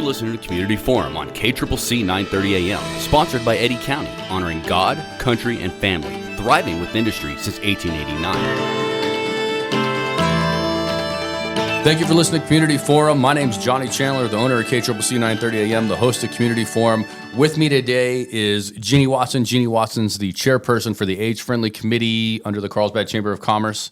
listening to Community Forum on KCCC 930 AM, sponsored by Eddy County, honoring God, country, and family, thriving with industry since 1889. Thank you for listening to Community Forum. My name is Johnny Chandler, the owner of KCCC 930 AM, the host of Community Forum. With me today is Jeannie Watson. Jeannie Watson's the chairperson for the Age-Friendly Committee under the Carlsbad Chamber of Commerce.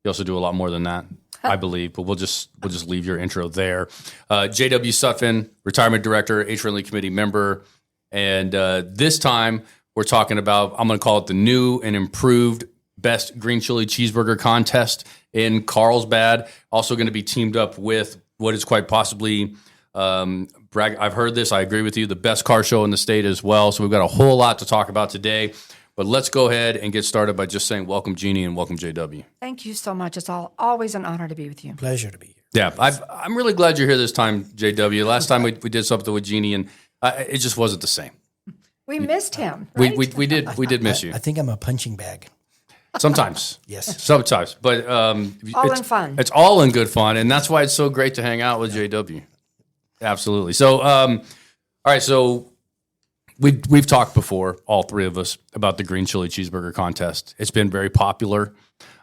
You also do a lot more than that, I believe, but we'll just leave your intro there. J.W. Sutphin, retirement director, Age-Friendly Committee member, and this time we're talking about, I'm going to call it the new and improved Best Green Chili Cheeseburger Contest in Carlsbad. Also going to be teamed up with what is quite possibly, I've heard this, I agree with you, the best car show in the state as well. So we've got a whole lot to talk about today. But let's go ahead and get started by just saying welcome, Jeannie, and welcome, JW. Thank you so much. It's always an honor to be with you. Pleasure to be here. Yeah, I'm really glad you're here this time, JW. Last time we did something with Jeannie, and it just wasn't the same. We missed him, right? We did miss you. I think I'm a punching bag. Sometimes. Yes. Sometimes. But all in fun. It's all in good fun, and that's why it's so great to hang out with JW. Absolutely. So, all right, so we've talked before, all three of us, about the Green Chili Cheeseburger Contest. It's been very popular,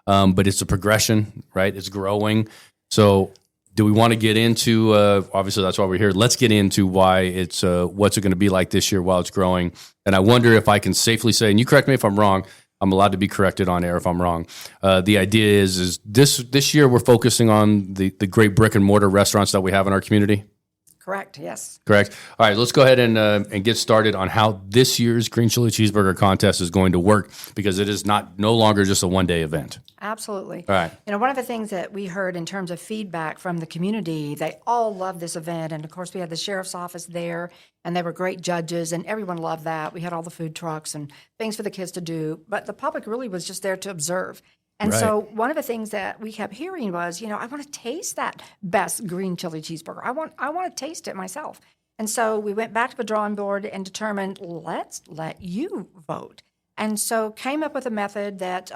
but it's a progression, right? It's growing. So do we want to get into, obviously that's why we're here, let's get into why it's, what's it going to be like this year while it's growing. And I wonder if I can safely say, and you correct me if I'm wrong, I'm allowed to be corrected on air if I'm wrong. The idea is this year we're focusing on the great brick and mortar restaurants that we have in our community. Correct, yes. Correct. All right, let's go ahead and get started on how this year's Green Chili Cheeseburger Contest is going to work, because it is no longer just a one-day event. Absolutely. All right. You know, one of the things that we heard in terms of feedback from the community, they all loved this event. And of course, we had the sheriff's office there, and they were great judges, and everyone loved that. We had all the food trucks and things for the kids to do, but the public really was just there to observe. And Right. so one of the things that we kept hearing was, you know, I want to taste that best green chili cheeseburger. I want to taste it myself. And so we went back to the drawing board and determined, let's let you vote. And so came up with a method that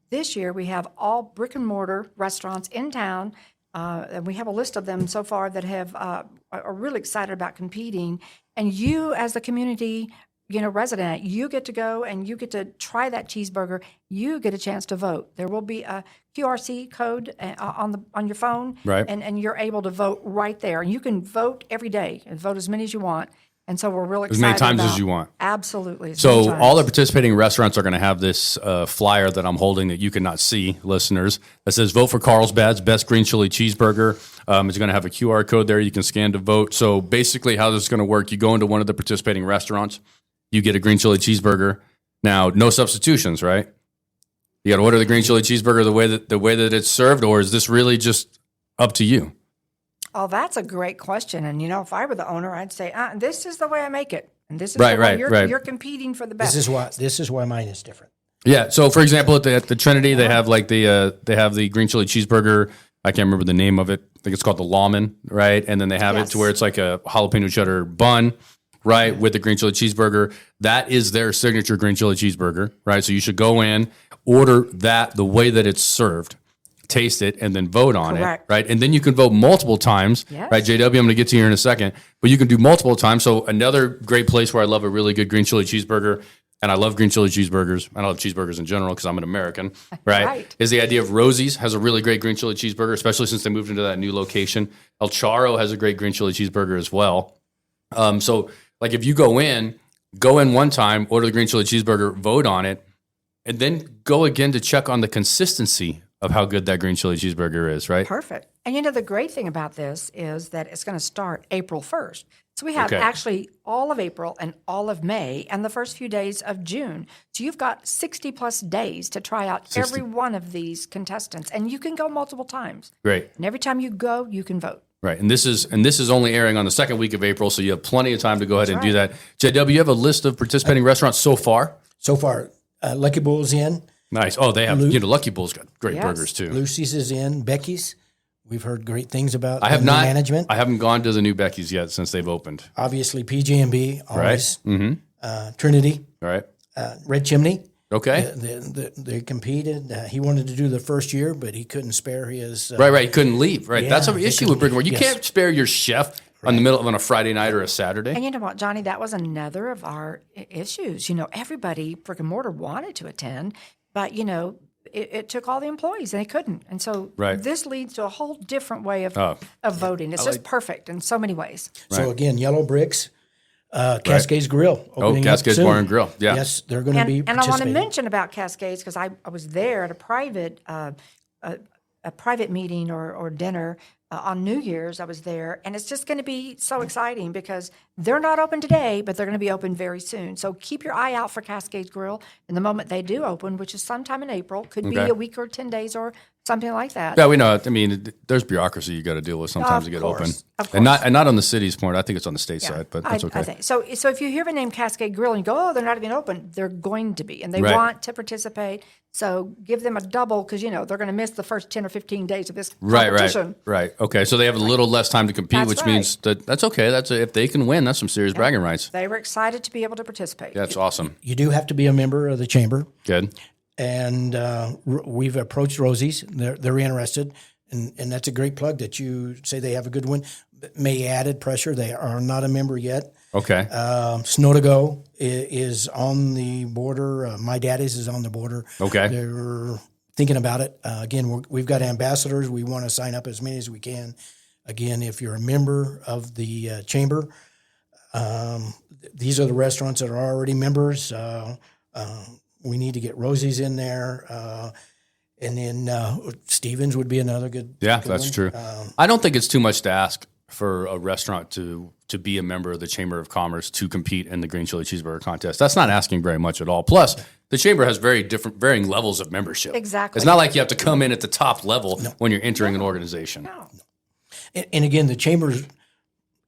this year we have all brick and mortar restaurants in town. And we have a list of them so far that have are really excited about competing. And you, as the community, resident, you get to go and you get to try that cheeseburger. You get a chance to vote. There will be a QRC code on your phone, Right. and you're able to vote right there. And you can vote every day and vote as many as you want. And so we're really excited. As many times about, as you want. Absolutely. So all the participating restaurants are going to have this flyer that I'm holding that you cannot see, listeners, that says vote for Carlsbad's Best Green Chili Cheeseburger. It's going to have a QR code there. You can scan to vote. So basically how this is going to work, you go into one of the participating restaurants, you get a green chili cheeseburger. Now, no substitutions, right? You got to order the green chili cheeseburger the way that it's served, or is this really just up to you? Oh, that's a great question. And, if I were the owner, I'd say, this is the way I make it. And this is Right, the way right. you're competing for the best. This is why mine is different. Yeah. So, for example, at the Trinity, they have they have the green chili cheeseburger. I can't remember the name of it. I think it's called the Lawman, right? And then they have it to where it's like a jalapeno cheddar bun, right, with the green chili cheeseburger. That is their signature green chili cheeseburger, right? So you should go in, order that the way that it's served, taste it, and then vote on Correct. it, right? And then you can vote multiple times, Yes. right? JW, I'm going to get to you here in a second, but you can do multiple times. So another great place where I love a really good green chili cheeseburger, and I love green chili cheeseburgers, and I love cheeseburgers in general because I'm an American, right? Right. Is the idea of Rosie's has a really great green chili cheeseburger, especially since they moved into that new location. El Charro has a great green chili cheeseburger as well. So like if you go in one time, order the green chili cheeseburger, vote on it, and then go again to check on the consistency of how good that green chili cheeseburger is, right? Perfect. And the great thing about this is that it's going to start April 1st. So we have Okay. actually all of April and all of May and the first few days of June. So you've got 60 plus days to try out 60. every one of these contestants. And you can go multiple times. Great. And every time you go, you can vote. Right. And this is only airing on the second week of April, so you have plenty of time to go ahead and do that. JW, you have a list of participating restaurants so far? So far, Lucky Bull's in. Nice. Oh, they have, Lucky Bull's got great Yes. burgers too. Lucy's is in. Becky's. We've heard great things about I have the not, management. I haven't gone to the new Becky's yet since they've opened. Obviously, PJ&B, always. Right. Mm-hmm. Trinity, All right. Red Chimney. Okay. They competed. He wanted to do the first year, but he couldn't spare his. Right. He couldn't leave. Right. Yeah, That's an they issue couldn't with brick and mortar. You leave, yes. can't spare your chef on a Friday night or a Saturday. And you know what, Johnny, that was another of our issues. Everybody brick and mortar wanted to attend, but it took all the employees and they couldn't. And so this leads to a whole different way of voting. It's just perfect in so many ways. So again, Yellow Bricks, Cascades Grill. Cascades Bar and Grill. Yeah. Yes, they're going to be And I want to participating. mention about Cascades because I was there at a private meeting or dinner on New Year's. I was there, and it's just going to be so exciting because they're not open today, but they're going to be open very soon. So keep your eye out for Cascades Grill. And the moment they do open, which is sometime in April, could be a week or 10 days or something like that. Yeah, we know. I mean, there's bureaucrozy you got to deal with sometimes to get open, and not on the city's point. I think it's on the state side, but that's okay. I think so. So if you hear the name Cascade Grill and you go, "Oh, they're not even open," they're going to be, and they want to participate. So give them a double because they're going to miss the first 10 or 15 days of this competition. Right. Okay. So they have a little less time to compete, That's which right. means that's okay. If they can win, that's some serious bragging rights. They were excited to be able to participate. That's awesome. You do have to be a member of the chamber. Good. And we've approached Rosie's. They're interested, and that's a great plug that you say they have a good one. May added pressure. They are not a member yet. Okay. Snow to Go is on the border. My Daddy's is on the border. Okay. They're thinking about it. Again, we've got ambassadors. We want to sign up as many as we can. Again, if you're a member of the chamber, these are the restaurants that are already members. We need to get Rosie's in there. And then Stevens would be another good. Yeah, good that's one. true. I don't think it's too much to ask for a restaurant to be a member of the Chamber of Commerce to compete in the Green Chili Cheeseburger contest. That's not asking very much at all. Plus, the chamber has varying levels of membership. Exactly. It's not like you have to come in at the top level when you're entering an organization. No. And again, the chamber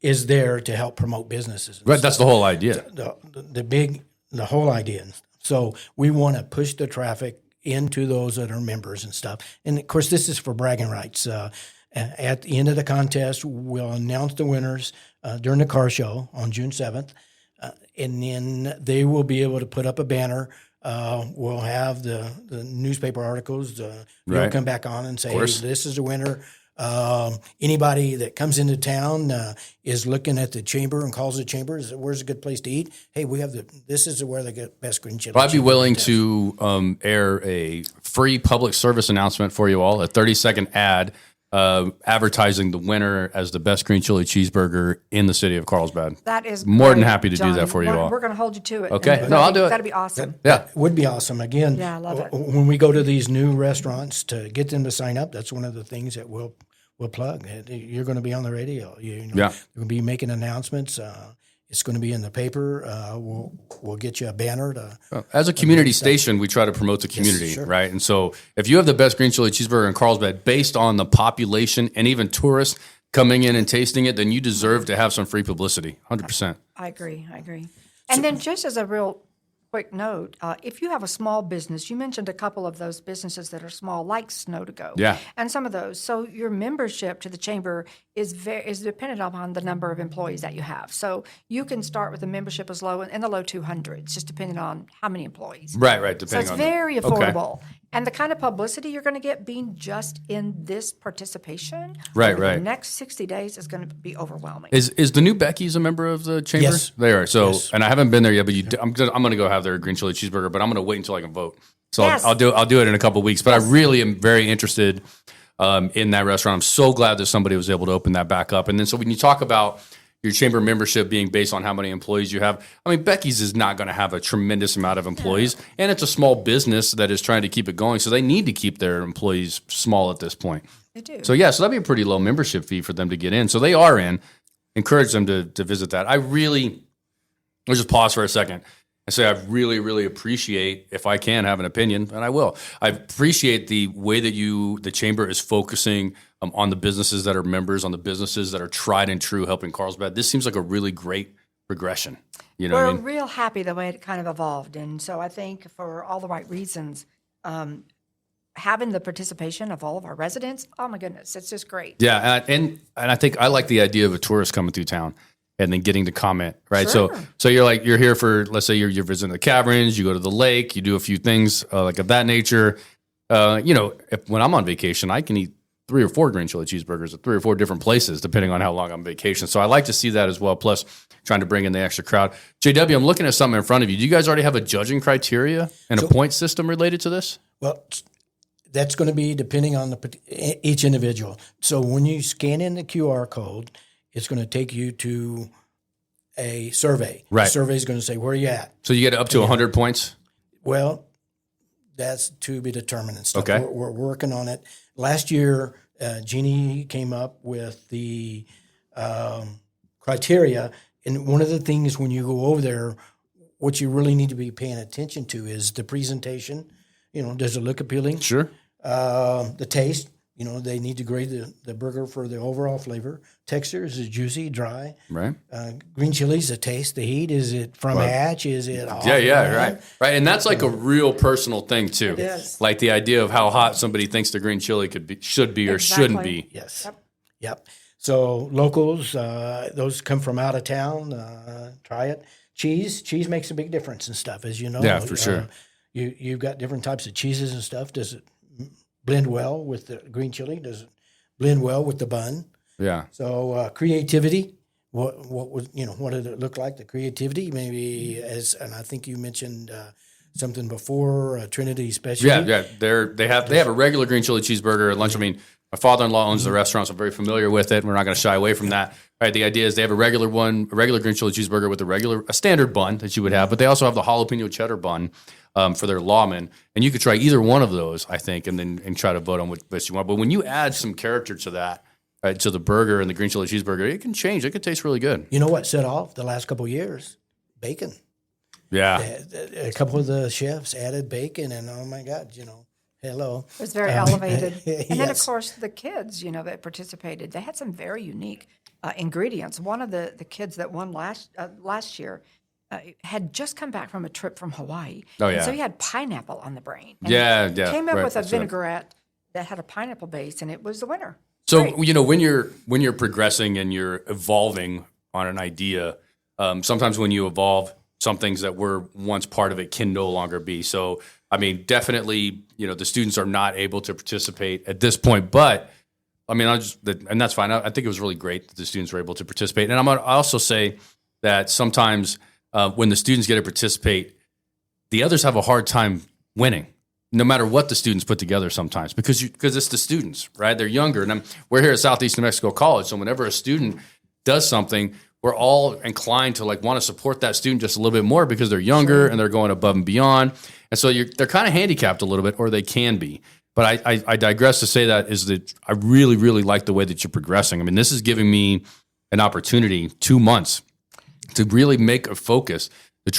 is there to help promote businesses. Right, that's the whole idea. The whole idea. So we want to push the traffic into those that are members and stuff. And of course, this is for bragging rights. At the end of the contest, we'll announce the winners during the car show on June 7th. And then they will be able to put up a banner. We'll have the newspaper articles. They'll come back on and say, hey, this is the winner. Anybody that comes into town is looking at the chamber and calls the chamber. Where's a good place to eat? Hey, we have this is where they get best green chili. I'd be willing to air a free public service announcement for you all, a 30-second ad advertising the winner as the best green chili cheeseburger in the city of Carlsbad. That is more than great, happy to Johnny. do that for you all. We're going to hold you to it. Okay. And No, I'll do it. That'd be awesome. That would be awesome. Again, Yeah, I love it. when we go to these new restaurants to get them to sign up, that's one of the things that we'll plug. You're going to be on the radio. We're going to be making announcements. It's going to be in the paper. We'll get you a banner to. As a community station, we try to promote the community, right? And so if you have the best green chili cheeseburger in Carlsbad based on the population and even tourists coming in and tasting it, then you deserve to have some free publicity, 100%. I agree. And then just as a real quick note, if you have a small business, you mentioned a couple of those businesses that are small, like Snow to Go. Yeah. And some of those. So your membership to the chamber is dependent upon the number of employees that you have. So you can start with a membership as low in the low 200s, just depending on how many employees. Right, So depending it's on very affordable. And the kind of publicity you're going to get being just in this participation over the next 60 days is going to be overwhelming. Is the new Becky's a member of the chamber? Yes. They are. So, and I haven't been there yet, but I'm going to go have their green chili cheeseburger, but I'm going to wait until I can vote. So I'll do it in a couple of weeks. But I really am very interested in that restaurant. I'm so glad that somebody was able to open that back up. And then so when you talk about your chamber membership being based on how many employees you have, I mean, Becky's is not going to have a tremendous amount of employees, and it's a small business that is trying to keep it going. So they need to keep their employees small at this point. They do. So so that'd be a pretty low membership fee for them to get in. So they are in. Encourage them to visit that. Let's just pause for a second and say I really, really appreciate, if I can have an opinion, and I will. I appreciate the way that the chamber is focusing on the businesses that are members, on the businesses that are tried and true helping Carlsbad. This seems like a really great progression. You know We're what I mean? real happy the way it kind of evolved. And so I think for all the right reasons, having the participation of all of our residents, oh my goodness, it's just great. Yeah, and I think I like the idea of a tourist coming through town and then getting to comment, right? Sure. So you're here for, let's say you're visiting the caverns, you go to the lake, you do a few things like of that nature. When I'm on vacation, I can eat 3 or 4 green chili cheeseburgers at 3 or 4 different places, depending on how long I'm on vacation. So I like to see that as well, plus trying to bring in the extra crowd. JW, I'm looking at something in front of you. Do you guys already have a judging criteria and a point system related to this? Well, that's going to be depending on each individual. So when you scan in the QR code, it's going to take you to a survey. Right. The survey is going to say, where are you at? So you get up to 100 points? Well, that's to be determined and stuff. Okay. We're working on it. Last year, Jeannie came up with the criteria. And one of the things when you go over there, what you really need to be paying attention to is the presentation. Does it look appealing? Sure. The taste. They need to grade the burger for the overall flavor. Texture, is it juicy, dry? Right. Green chilies, the taste, the heat. Is it from hatch? Is it off? Yeah, right. And that's like a real personal thing too. It is. Like the idea of how hot somebody thinks the green chili should be or shouldn't be. Yes. Yep. So locals, those come from out of town, try it. Cheese makes a big difference and stuff, as you know. Yeah, for sure. You've got different types of cheeses and stuff. Does it blend well with the green chili? Does it blend well with the bun? Yeah. So creativity. What did it look like? The creativity, maybe and I think you mentioned something before, Trinity Specialty. Yeah. They have a regular green chili cheeseburger at lunch. I mean, my father-in-law owns the restaurant, so I'm very familiar with it. We're not going to shy away from that. Right. The idea is they have a regular green chili cheeseburger with a standard bun that you would have, but they also have the jalapeno cheddar bun for their lawmen. And you could try either one of those, I think, and try to vote on what best you want. But when you add some character to that, right, to the burger and the green chili cheeseburger, it can change. It could taste really good. You know what set off the last couple of years? Bacon. Yeah. A couple of the chefs added bacon, and oh my God, hello. It was very elevated. And then, of Yes. course, the kids, that participated, they had some very unique ingredients. One of the kids that won last year had just come back from a trip from Hawaii. Oh, And yeah. so he had pineapple on the brain. And Yeah. he came up right, with a that's it. vinaigrette that had a pineapple base, and it was the winner. So Great. when you're progressing and you're evolving on an idea, sometimes when you evolve, some things that were once part of it can no longer be. So I mean, definitely, the students are not able to participate at this point. But I mean, and that's fine. I think it was really great that the students were able to participate. And I also say that sometimes when the students get to participate, the others have a hard time winning. No matter what the students put together sometimes, because it's the students, right? They're younger. And we're here at Southeast New Mexico College, so whenever a student does something, we're all inclined to want to support that student just a little bit more because they're younger and they're going above and beyond. And so they're kind of handicapped a little bit, or they can be. But I digress to say that I really, really like the way that you're progressing. I mean, this is giving me an opportunity, 2 months, to really make a focus to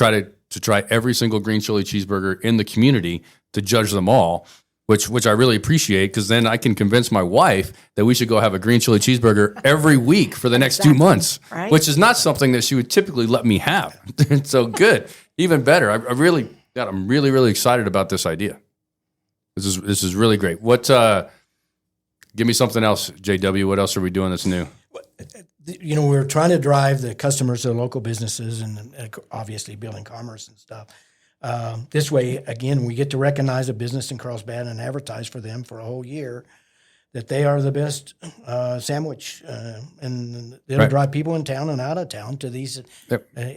try every single green chili cheeseburger in the community, to judge them all, which I really appreciate, because then I can convince my wife that we should go have a green chili cheeseburger every week for the next 2 months, Right. which is not something that she would typically let me have. So good, even better. I'm really, really excited about this idea. This is really great. Give me something else, JW. What else are we doing that's new? We're trying to drive the customers to local businesses and obviously building commerce and stuff. This way, again, we get to recognize a business in Carlsbad and advertise for them for a whole year that they are the best sandwich, and it'll drive people in town and out of town to these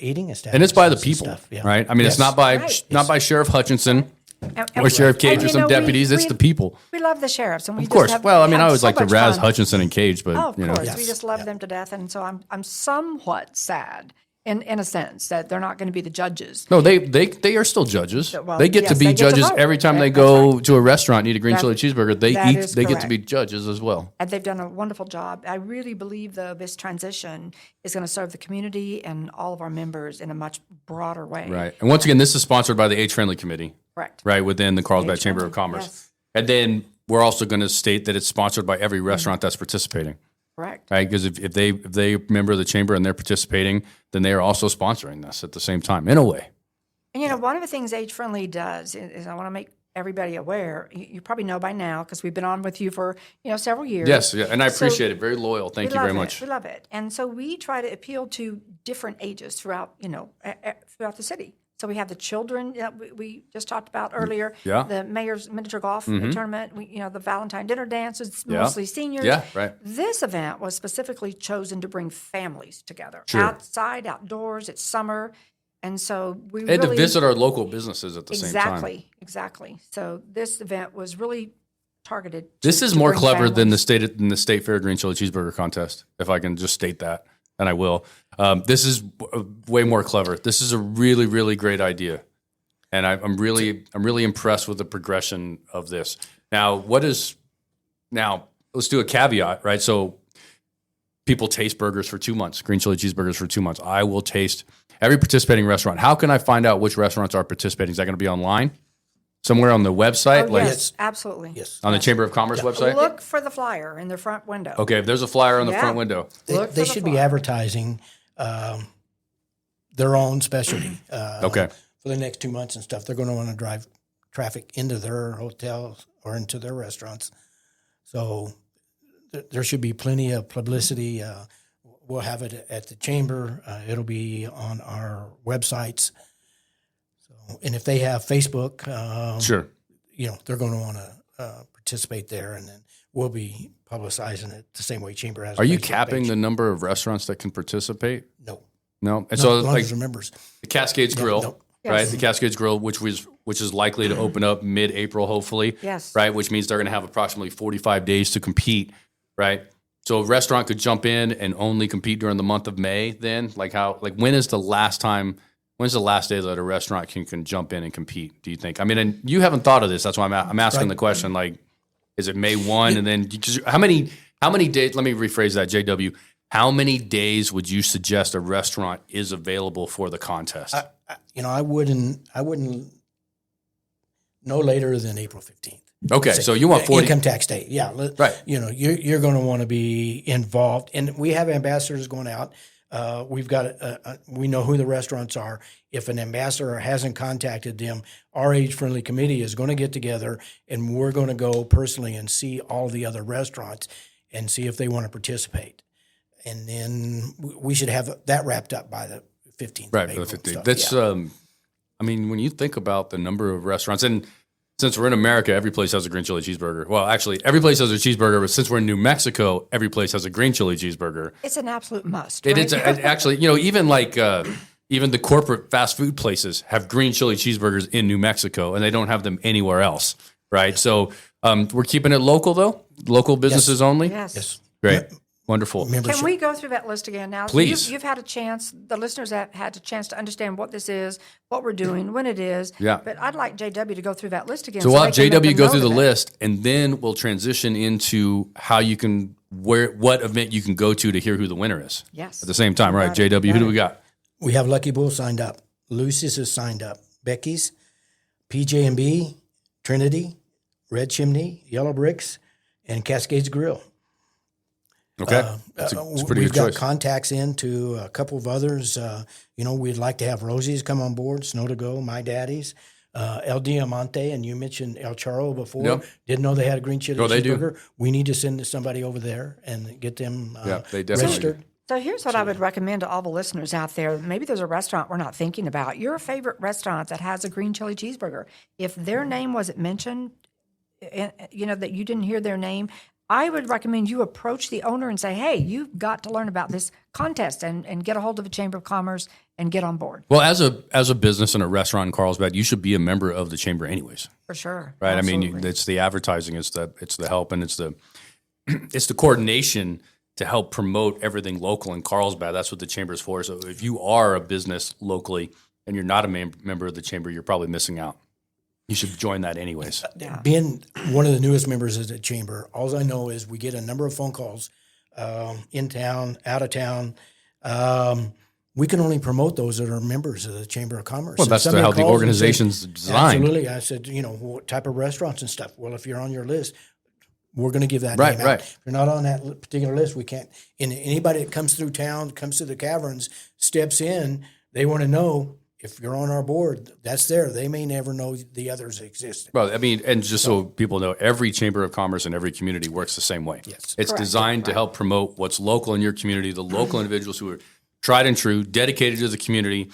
eating establishments. And it's by the people, and stuff. Yeah. right? I mean, it's not by Right. not by Sheriff Hutchinson And or Sheriff Cage or and, some deputies. It's the people. We love the sheriffs, and we Of course. Just have, Well, I mean, I have always so like to much razz fun. Hutchinson and Cage, but Oh, of course, Yes. we just love them to death, and so I'm somewhat sad in a sense that they're not going to be the judges. No, they are still judges. Well, they get yes, to be they get to judges vote. every time they That's go right. to a restaurant and eat a green chili cheeseburger. They is get to be correct. judges as well. And they've done a wonderful job. I really believe, though, this transition is going to serve the community and all of our members in a much broader way. Right. And once again, this is sponsored by the Age Friendly Committee, Correct. right, within the Carlsbad Age Chamber of Friendly, Commerce. yes. And then we're also going to state that it's sponsored by every restaurant that's participating. Correct. Right, because if they a member of the chamber and they're participating, then they are also sponsoring this at the same time, in a way. And one of the things Age Friendly does is I want to make everybody aware. You probably know by now because we've been on with you for several years. Yes, yeah, and I So appreciate it. Very loyal. Thank you very much. We love it, and so we try to appeal to different ages throughout throughout the city. So we have the children we just talked about earlier. Yeah. The mayor's miniature golf tournament. The Valentine dinner dance. It's Yeah. mostly seniors. Yeah, right. This event was specifically chosen to bring families together. Sure. Outside, outdoors. It's summer. And so we And really to visit our local businesses at the same time. Exactly. So this event was really targeted. This is to more bring clever than the families. state fair green chili cheeseburger contest, if I can just state that, and I will. This is way more clever. This is a really, really great idea, and I'm really impressed with the progression of this. Now, let's do a caveat, right? So people taste burgers for 2 months, green chili cheeseburgers for 2 months. I will taste every participating restaurant. How can I find out which restaurants are participating? Is that going to be online? Somewhere on the website? Oh, yes, absolutely. Yes. On the Chamber of Commerce website? Look for the flyer in the front window. Okay, if there's a flyer on the Yeah. front window. Look for They the should be flyer. advertising their own specialty. Okay. For the next 2 months and stuff, they're going to want to drive traffic into their hotels or into their restaurants. So there should be plenty of publicity. We'll have it at the chamber. It'll be on our websites. So, and if they have Facebook, Sure. they're going to want to participate there, and then we'll be publicizing it the same way Chamber has. Are a you Facebook capping page. the number of restaurants that can participate? No. No. And So so as long like as the members. the Cascades Grill, no. right? Yes. The Cascades Grill, which is likely to open up mid-April, hopefully. Yes. Right, which means they're going to have approximately 45 days to compete, right? So a restaurant could jump in and only compete during the month of May. Then, when is the last time? When's the last day that a restaurant can jump in and compete? Do you think? I mean, and you haven't thought of this. That's why I'm asking Right. the question. Like, is it May 1? And then how many days? Let me rephrase that, JW. How many days would you suggest a restaurant is available for the contest? I wouldn't no later than April 15th. Okay, so you want 40. Income tax day. Yeah. Right. You're going to want to be involved. And we have ambassadors going out. We've got, we know who the restaurants are. If an ambassador hasn't contacted them, our age-friendly committee is going to get together and we're going to go personally and see all the other restaurants and see if they want to participate. And then we should have that wrapped up by the 15th. Right, of April the and 15th. stuff. That's, Yeah. I mean, when you think about the number of restaurants, and since we're in America, every place has a green chili cheeseburger. Well, actually, every place has a cheeseburger, but since we're in New Mexico, every place has a green chili cheeseburger. It's an absolute must. It right? is actually, even even the corporate fast food places have green chili cheeseburgers in New Mexico, and they don't have them anywhere else, right? So we're keeping it local, though? Local businesses only? Yes. Yes. Great. Wonderful. Membership. Can we go through that list again now? Please. You've had a chance, the listeners have had a chance to understand what this is, what we're doing, when it is. Yeah. But I'd like JW to go through that list again. So we'll have they can make JW a go note through the of it. list, and then we'll transition into how you can what event you can go to hear who the winner is. Yes. At the same time, right? Got it. JW, who do we got? We have Lucky Bull signed up. Lucy's is signed up. Becky's, PJ&B, Trinity, Red Chimney, Yellow Bricks, and Cascades Grill. Okay, it's a pretty We've good got choice. contacts into a couple of others. We'd like to have Rosie's come on board, Snow to Go, My Daddy's, El Diamante, and you mentioned El Charro before. Yep. Didn't know they had a green chili Oh, they do. cheeseburger. We need to send somebody over there and get them Yeah, they definitely registered. So here's what I would recommend to all the listeners out there. Maybe there's a restaurant we're not thinking about. Your favorite restaurant that has a green chili cheeseburger. If their name wasn't mentioned, that you didn't hear their name, I would recommend you approach the owner and say, hey, you've got to learn about this contest and get a hold of the Chamber of Commerce and get on board. Well, as a business and a restaurant in Carlsbad, you should be a member of the chamber anyways, For sure. right? I Absolutely. mean, it's the advertising, it's the help, and it's the coordination to help promote everything local in Carlsbad. That's what the chamber is for. So if you are a business locally and you're not a member of the chamber, you're probably missing out. You should join that anyways. Being one of the newest members of the chamber, all I know is we get a number of phone calls in town, out of town. We can only promote those that are members of the Chamber of Commerce. Well, If that's somebody how the calls and organization's says, designed. Absolutely. I said, what type of restaurants and stuff? Well, if you're on your list, we're going to give that Right, name right. out. If you're not on that particular list, we can't. And anybody that comes through town, comes to the caverns, steps in, they want to know if you're on our board, that's there. They may never know the others exist. Well, I mean, and just so people know, every Chamber of Commerce in every community works the same way. Yes. It's Correct. designed to help promote what's local in your community, the local individuals who are tried and true, dedicated to the community.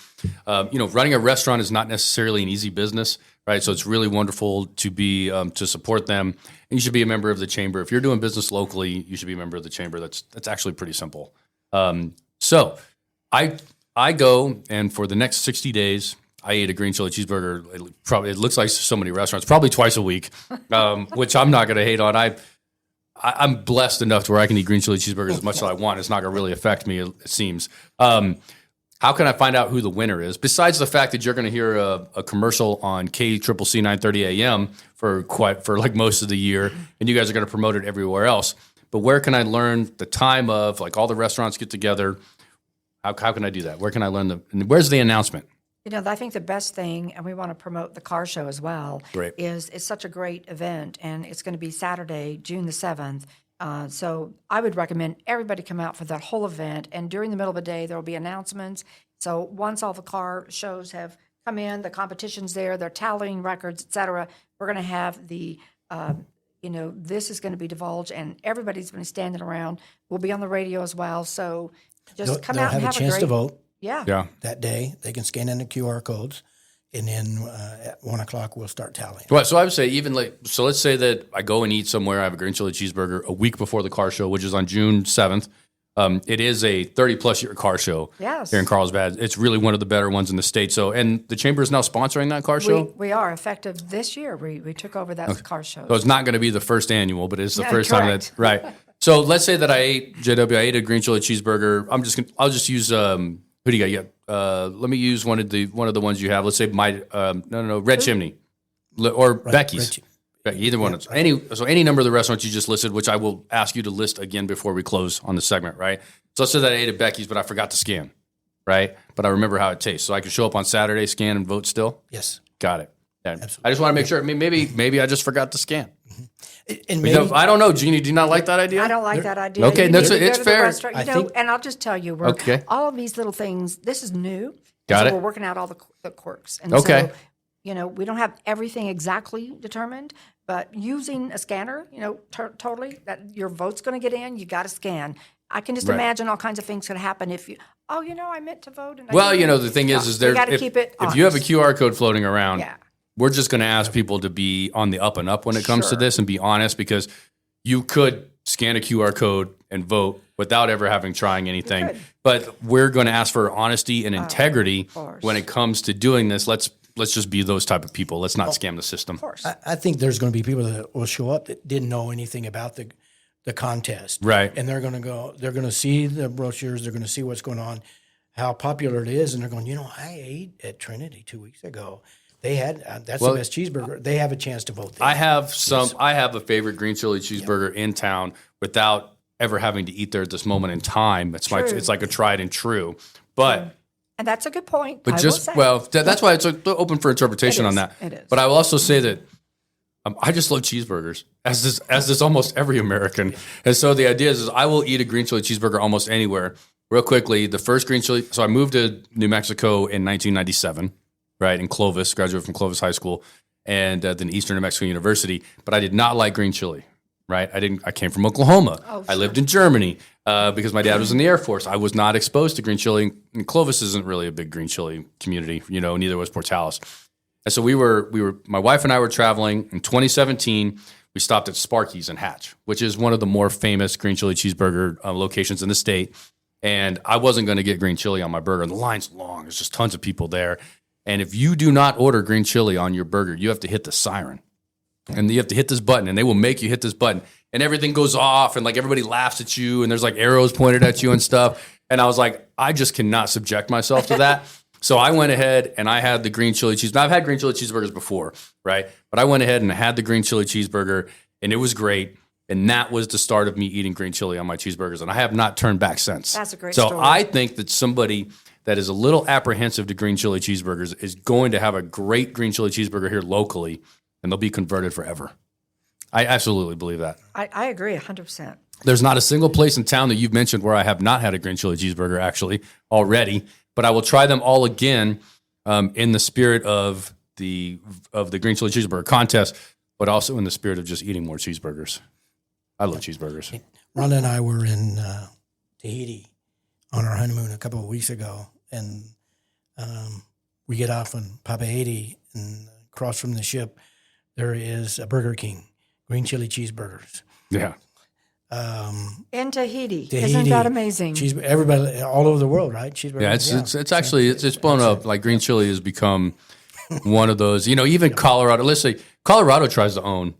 Running a restaurant is not necessarily an easy business, right? So it's really wonderful to be to support them. And you should be a member of the chamber. If you're doing business locally, you should be a member of the chamber. That's actually pretty simple. So I go, and for the next 60 days, I ate a green chili cheeseburger. It looks like so many restaurants, probably twice a week, which I'm not going to hate on. I'm blessed enough to where I can eat green chili cheeseburgers as much as I want. It's not going to really affect me, it seems. How can I find out who the winner is? Besides the fact that you're going to hear a commercial on KCCC 930 AM for like most of the year, and you guys are going to promote it everywhere else. But where can I learn the time of, like, all the restaurants get together? How can I do that? Where can I learn and where's the announcement? I think the best thing, and we want to promote the car show as well, Great. is it's such a great event, and it's going to be Saturday, June the 7th. So I would recommend everybody come out for that whole event, and during the middle of the day, there will be announcements. So once all the car shows have come in, the competition's there, they're tallying records, et cetera, we're going to have the, this is going to be divulged, and everybody's going to be standing around. We'll be on the radio as well, so just come out and have a chance to vote. Yeah. That day, they can scan in the QR codes, and then at 1 o'clock we'll start tallying. Well, so I would say let's say that I go and eat somewhere. I have a green chili cheeseburger a week before the car show, which is on June 7th. It is a 30-plus year car show here in Carlsbad. It's really one of the better ones in the state. So, and the chamber is now sponsoring that car show? We are, effective this year. We took over that car show. So it's not going to be the first annual, but it's the first time that, right. So let's say that I ate a green chili cheeseburger. I'll just use, who do you got? Let me use one of the ones you have. Let's say Red Chimney or Becky's. Either one. Any number of the restaurants you just listed, which I will ask you to list again before we close on the segment, right? So let's say that I ate at Becky's, but I forgot to scan, right? But I remember how it tastes. So I can show up on Saturday, scan, and vote still? Yes. Got it. Yeah. Absolutely. I just want to make sure. I mean, maybe I just forgot to scan. And maybe, I don't know, Jeannie. Do you not like that idea? I don't like that idea. Okay, it's fair. And I'll just tell you, all of these little things, this is new. Got it. We're working out all the quirks. And okay. So, we don't have everything exactly determined, but using a scanner, totally, that your vote's going to get in, you got to scan. I can just imagine all kinds of things could happen if you, I meant to vote. And the thing is there, if you have a QR code floating around, yeah. We're just going to ask people to be on the up and up when it comes to this and be honest, because you could scan a QR code and vote without ever having trying anything. But we're going to ask for honesty and integrity when it comes to doing this. Let's just be those type of people. Let's not scam the system. Of course. I think there's going to be people that will show up that didn't know anything about the contest. Right. And they're going to see the brochures. They're going to see what's going on, how popular it is. And they're going, I ate at Trinity 2 weeks ago. They had the best cheeseburger. They have a chance to vote there. I have a favorite green chili cheeseburger in town without ever having to eat there at this moment in time. It's like a tried and true. But and that's a good point. But that's why it's open for interpretation on that. It is. But I will also say that I just love cheeseburgers, as does almost every American. And so the idea is I will eat a green chili cheeseburger almost anywhere. Real quickly, the first green chili. So I moved to New Mexico in 1997. Right, in Clovis, graduated from Clovis High School, and then Eastern New Mexico University. But I did not like green chili, right? I came from Oklahoma. Oh, sure. I lived in Germany because my dad was in the Air Force. I was not exposed to green chili. And Clovis isn't really a big green chili community, neither was Portales. And so my wife and I were traveling in 2017. We stopped at Sparky's in Hatch, which is one of the more famous green chili cheeseburger locations in the state. And I wasn't going to get green chili on my burger. And the line's long. There's just tons of people there. And if you do not order green chili on your burger, you have to hit the siren. And you have to hit this button, and they will make you hit this button. And everything goes off, and everybody laughs at you, and there's arrows pointed at you and stuff. And I was like, I just cannot subject myself to that. So I went ahead and I had the green chili cheeseburger. Now, I've had green chili cheeseburgers before, right? But I went ahead and I had the green chili cheeseburger, and it was great. And that was the start of me eating green chili on my cheeseburgers. And I have not turned back since. That's a great story. So I think that somebody that is a little apprehensive to green chili cheeseburgers is going to have a great green chili cheeseburger here locally, and they'll be converted forever. I absolutely believe that. I agree 100%. There's not a single place in town that you've mentioned where I have not had a green chili cheeseburger actually already, but I will try them all again in the spirit of the green chili cheeseburger contest, but also in the spirit of just eating more cheeseburgers. I love cheeseburgers. Rhonda and I were in Tahiti on our honeymoon a couple of weeks ago, and we get off on Papa 80, and across from the ship, there is a Burger King, green chili cheeseburgers. Yeah. In Tahiti. Isn't that amazing? Everybody all over the world, right? Cheeseburgers. Yeah, it's actually blown up. Like green chili has become one of those. Even Colorado. Let's say Colorado tries to own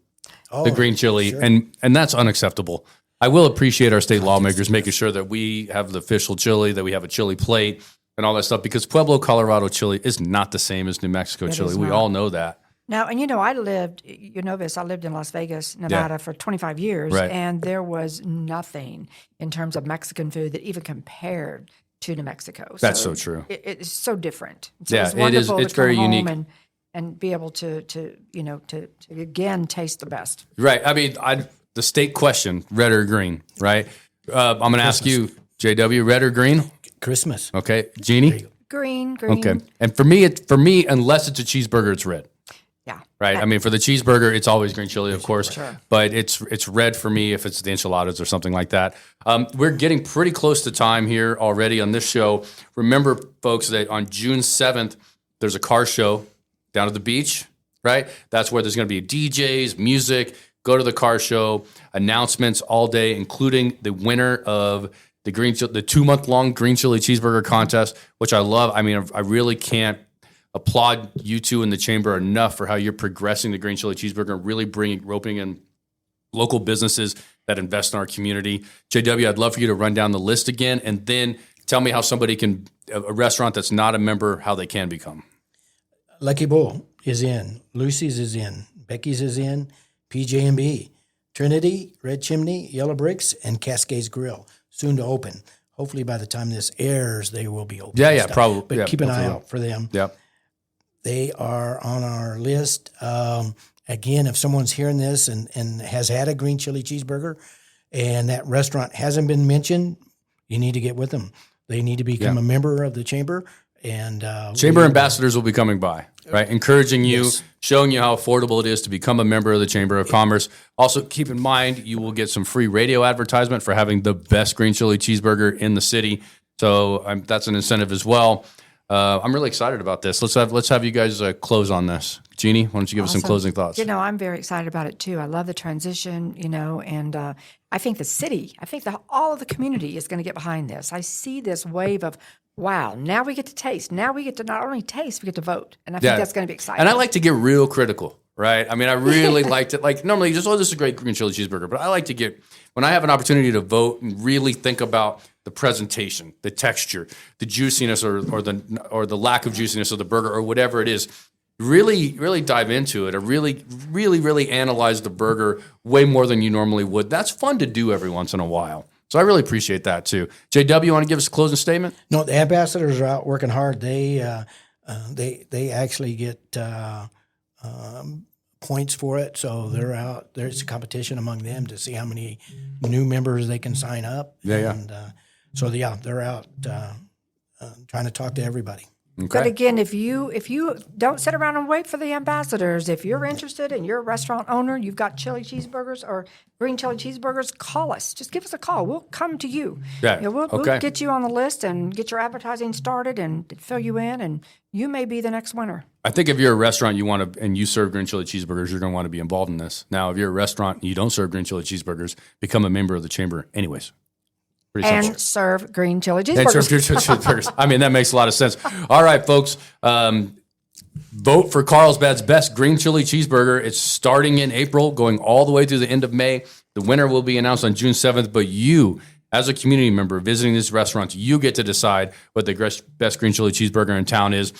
the green chili, sure. and that's unacceptable. I will appreciate our state lawmakers making sure that we have the official chili, that we have a chili plate, and all that stuff. Because Pueblo, Colorado chili is not the same as New Mexico chili. We all know that. Now, and I lived, I lived in Las Vegas, Nevada for 25 years, Right. and there was nothing in terms of Mexican food that even compared to New Mexico. That's so true. It's so different. So Yeah, it's wonderful it is. It's to come very home unique. and be able to again taste the best. Right. I mean, the state question, red or green, right? I'm going to ask you, JW, red or green? Christmas. Okay. Jeannie? Green. Okay. And for me, unless it's a cheeseburger, it's red. Yeah. Right. I mean, for the cheeseburger, it's always green chili, of course. Sure. But it's red for me if it's the enchiladas or something like that. We're getting pretty close to time here already on this show. Remember, folks, that on June 7th, there's a car show down at the beach, right? That's where there's going to be DJs, music. Go to the car show, announcements all day, including the winner of the 2-month-long green chili cheeseburger contest, which I love. I mean, I really can't applaud you two in the chamber enough for how you're progressing the green chili cheeseburger and really roping in local businesses that invest in our community. JW, I'd love for you to run down the list again, and then tell me how somebody can, a restaurant that's not a member, how they can become. Lucky Bull is in. Lucy's is in. Becky's is in. PJ&B, Trinity, Red Chimney, Yellow Bricks, and Cascades Grill. Soon to open. Hopefully by the time this airs, they will be open. Yeah, probably. But keep an eye out for them. Yep. They are on our list. Again, if someone's hearing this and has had a green chili cheeseburger and that restaurant hasn't been mentioned, you need to get with them. They need to become a member of the chamber. And chamber ambassadors will be coming by, right? Encouraging you, showing you how affordable it is to become a member of the Chamber of Commerce. Also, keep in mind, you will get some free radio advertisement for having the best green chili cheeseburger in the city. So that's an incentive as well. I'm really excited about this. Let's have you guys close on this. Jeannie, why don't you give us some closing thoughts? I'm very excited about it too. I love the transition, and I think the city, all of the community is going to get behind this. I see this wave of, wow, now we get to taste. Now we get to not only taste, we get to vote. And I think that's going to be exciting. And I like to get real critical, right? I mean, I really like to, normally just, this is a great green chili cheeseburger, but I like to get, when I have an opportunity to vote and really think about the presentation, the texture, the juiciness or the lack of juiciness of the burger or whatever it is, really, really dive into it or really, really, really analyze the burger way more than you normally would. That's fun to do every once in a while. So I really appreciate that too. JW, you want to give us a closing statement? No, the ambassadors are out working hard. They actually get points for it. So they're out. There's a competition among them to see how many new members they can sign up. And they're out trying to talk to everybody. Okay. But again, if you don't sit around and wait for the ambassadors, if you're interested and you're a restaurant owner, you've got chili cheeseburgers or green chili cheeseburgers, call us. Just give us a call. We'll come to you. Yeah. We'll get you on the list and get your advertising started and fill you in, and you may be the next winner. I think if you're a restaurant and you serve green chili cheeseburgers, you're going to want to be involved in this. Now, if you're a restaurant and you don't serve green chili cheeseburgers, become a member of the chamber anyways. And serve green chili cheeseburgers. And serve green chili cheeseburgers. I mean, that makes a lot of sense. All right, folks. Vote for Carlsbad's best green chili cheeseburger. It's starting in April, going all the way through the end of May. The winner will be announced on June 7th, but you, as a community member visiting these restaurants, you get to decide what the best green chili cheeseburger in town is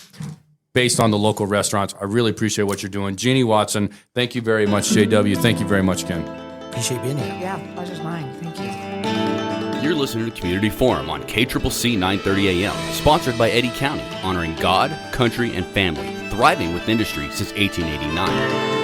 based on the local restaurants. I really appreciate what you're doing. Jeannie Watson, thank you very much. JW, thank you very much again. Appreciate being here. Yeah, pleasure's mine. Thank you. You're listening to Community Forum on KCCC 930 AM, sponsored by Eddy County, honoring God, country, and family, thriving with industry since 1889.